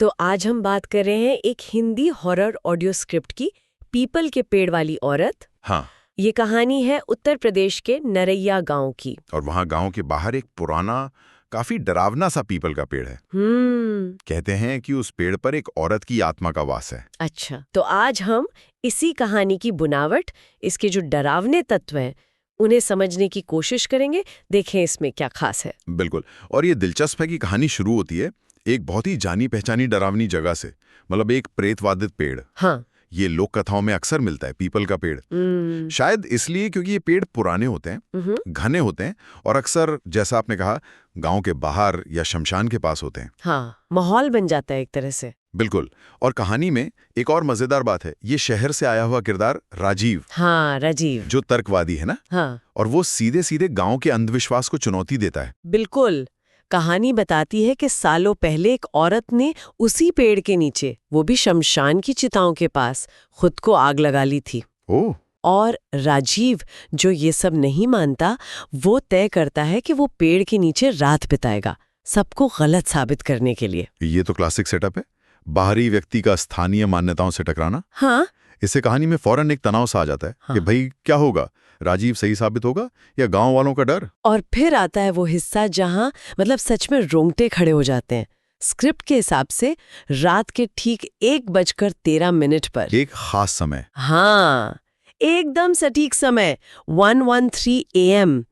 तो आज हम बात कर रहे हैं एक हिंदी हॉरर ऑडियो स्क्रिप्ट की, पीपल के पेड़ वाली औरत। हाँ। ये कहानी है उत्तर प्रदेश के नरैया गांव की। और वहाँ गांव के बाहर एक पुराना, काफी डरावना सा पीपल का पेड़ है। कहते हैं कि उस पेड़ पर एक औरत की आत्मा का वास है। अच्छा, तो आज हम इसी कहानी की बुनावट, इसके जो डरावने तत्व हैं, उन्हें समझने की कोशिश करेंगे। देखें इसमें क्या खास है। बिल्कुल। और ये दिलचस्प है कि कहानी शुरू होती है एक बहुत ही जानी पहचानी डरावनी जगह से, मतलब एक प्रेतवादित पेड़। हाँ, ये लोक कथाओं में अक्सर मिलता है, पीपल का पेड़। शायद इसलिए क्योंकि ये पेड़ पुराने होते हैं, घने होते हैं और अक्सर, जैसा आपने कहा, गांव के बाहर या शमशान के पास होते हैं। हाँ, माहौल बन जाता है एक तरह से। बिल्कुल। और कहानी में एक और मजेदार बात है, ये शहर से आया हुआ किरदार राजीव। हाँ, राजीव जो तर्कवादी है ना। हाँ, और वो सीधे सीधे गांव के अंधविश्वास को चुनौती देता है। बिल्कुल। कहानी बताती है कि सालों पहले एक औरत ने उसी पेड़ के नीचे, वो भी शमशान की चिताओं के पास, खुद को आग लगा ली थी। ओह। और राजीव, जो ये सब नहीं मानता, वो तय करता है कि वो पेड़ के नीचे रात बिताएगा, सबको गलत साबित करने के लिए। ये तो क्लासिक सेटअप है, बाहरी व्यक्ति का स्थानीय मान्यताओं से टकराना। हाँ, इससे कहानी में फौरन एक तनाव सा आ जाता है। हाँ। कि भाई क्या होगा, राजीव सही साबित होगा या गांव वालों का डर। और फिर आता है वो हिस्सा जहां मतलब सच में रोंगटे खड़े हो जाते हैं। स्क्रिप्ट के हिसाब से रात के ठीक 1:13 पर, एक खास समय। हाँ, एकदम सटीक समय, 1:13 AM,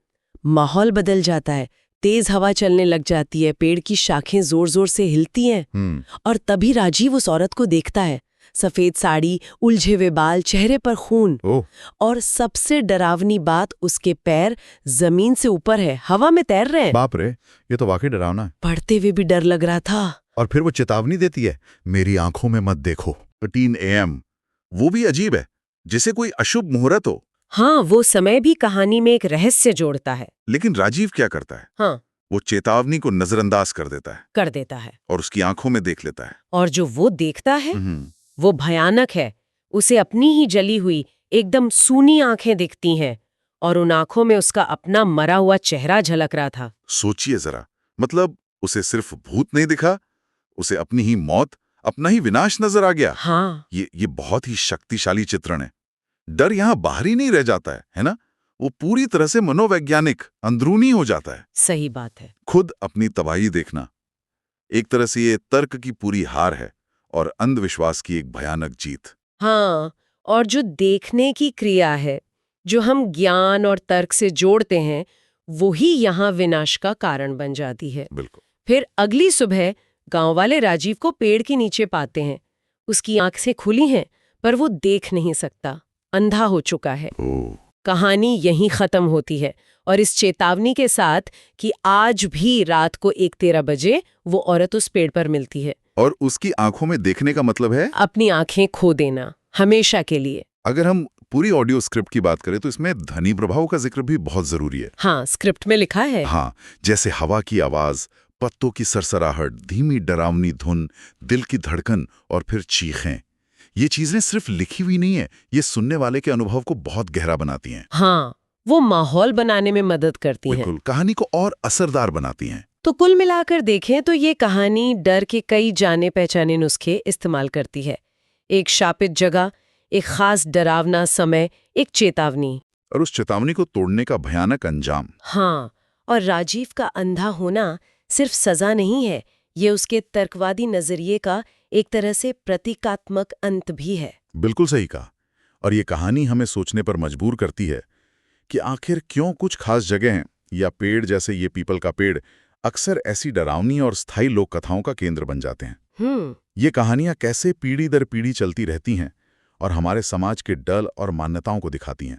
माहौल बदल जाता है। तेज हवा चलने लग जाती है, पेड़ की शाखें जोर जोर से हिलती हैं। और तभी राजीव उस औरत को देखता है, सफेद साड़ी, उलझे हुए बाल, चेहरे पर खून। और सबसे डरावनी बात, उसके पैर जमीन से ऊपर है, हवा में तैर रहे हैं। बाप रे, ये तो वाकई डरावना है। पढ़ते हुए भी डर लग रहा था। और फिर वो चेतावनी देती है, मेरी आंखों में मत देखो। 13 AM, वो भी अजीब है, जिसे कोई अशुभ मुहूर्त हो। हाँ, वो समय भी कहानी में एक रहस्य जोड़ता है। लेकिन राजीव क्या करता है? हाँ, वो चेतावनी को नजरअंदाज कर देता है और उसकी आंखों में देख लेता है। और जो वो देखता है वो भयानक है। उसे अपनी ही जली हुई, एकदम सूनी आंखें दिखती हैं, और उन आंखों में उसका अपना मरा हुआ चेहरा झलक रहा था। सोचिए जरा, मतलब उसे सिर्फ भूत नहीं दिखा, उसे अपनी ही मौत, अपना ही विनाश नजर आ गया। हाँ, ये बहुत ही शक्तिशाली चित्रण है। डर यहाँ बाहरी नहीं रह जाता है ना? वो पूरी तरह से मनोवैज्ञानिक, अंदरूनी हो जाता है। सही बात है। खुद अपनी तबाही देखना, एक तरह से ये तर्क की पूरी हार है और अंधविश्वास की एक भयानक जीत। हाँ, और जो देखने की क्रिया है, जो हम ज्ञान और तर्क से जोड़ते हैं, वही यहाँ विनाश का कारण बन जाती है। बिल्कुल। फिर अगली सुबह गांव वाले राजीव को पेड़ के नीचे पाते हैं। उसकी आंखें खुली हैं, पर वो देख नहीं सकता, अंधा हो चुका है। कहानी यहीं खत्म होती है, और इस चेतावनी के साथ कि आज भी रात को 1:13 बजे वो औरत उस पेड़ पर मिलती है। और उसकी आंखों में देखने का मतलब है अपनी आंखें खो देना, हमेशा के लिए। अगर हम पूरी ऑडियो स्क्रिप्ट की बात करें तो इसमें ध्वनि प्रभाव का जिक्र भी बहुत जरूरी है। हाँ, स्क्रिप्ट में लिखा है। हाँ, जैसे हवा की आवाज, पत्तों की सरसराहट, धीमी डरावनी धुन, दिल की धड़कन और फिर चीखें। ये चीजें सिर्फ लिखी हुई नहीं है, ये सुनने वाले के अनुभव को बहुत गहरा बनाती हैं। हाँ, वो माहौल बनाने में मदद करती हैं। बिल्कुल, कहानी को और असरदार बनाती हैं। तो कुल मिलाकर देखें तो ये कहानी डर के कई जाने पहचाने नुस्खे इस्तेमाल करती है। एक शापित जगह, एक खास डरावना समय, एक चेतावनी, और उस चेतावनी को तोड़ने का भयानक अंजाम। हाँ, और राजीव का अंधा होना सिर्फ सजा नहीं है, ये उसके तर्कवादी नजरिए का एक तरह से प्रतीकात्मक अंत भी है। बिल्कुल सही कहा। और ये कहानी हमें सोचने पर मजबूर करती है कि आखिर क्यों कुछ खास जगहें या पेड़, जैसे ये पीपल का पेड़, अक्सर ऐसी डरावनी और स्थायी लोक कथाओं का केंद्र बन जाते हैं। ये कहानियां कैसे पीढ़ी दर पीढ़ी चलती रहती हैं और हमारे समाज के डर और मान्यताओं को दिखाती हैं।